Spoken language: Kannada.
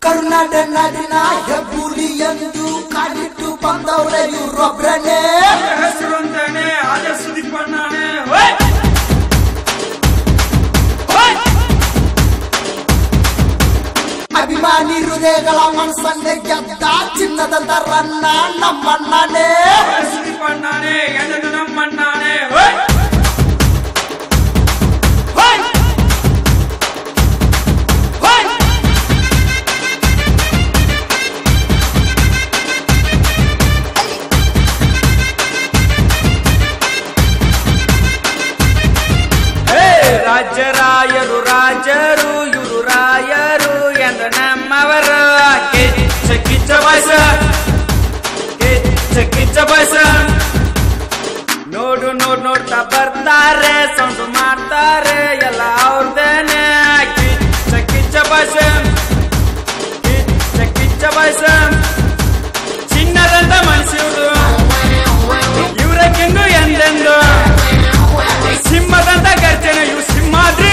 ಕರುನಾಡ ನಾಡಿನ ಹೆಬ್ಬುಲಿಯಂದು ಕಾಲಿಟ್ಟು ಬಂದವರೇ ಇವ್ರೊಬ್ರನೇ ಹೆಸರೊಂದನೆ ಆದ ಸುದೀಪಣ್ಣನೇ ಅಭಿಮಾನಿ ಹೃದಯಗಳ ಮನಸ್ಸನ್ನೇ ಗೆದ್ದ ಚಿನ್ನದಂತ ರನ್ನ ನಮ್ಮಣ್ಣನೇ ಸುದೀಪಣ್ಣನೇ ಎದೆದು ನಮ್ಮಣ್ಣನೇ ರಾಜರಾಯರು ರಾಜರು ಇವರು ರಾಯರು ಎಂದ ನಮ್ಮವರ ಕಿಚ್ಚ ಕಿಚ್ಚ ಬಸ ಕಿಚ್ಚ ಕಿಚ್ಚ ಬಸ ನೋಡು ನೋಡ್ತಾ ಬರ್ತಾರೆ ಸೌಂಡು ಮಾಡ್ತಾರೆ ಎಲ್ಲ ಅವ್ರದೇನೆ ಕಿಚ್ಚ ಕಿಚ್ಚ ಬಸ ಕಿಚ್ಚ ಕಿಚ್ಚ ಬಸ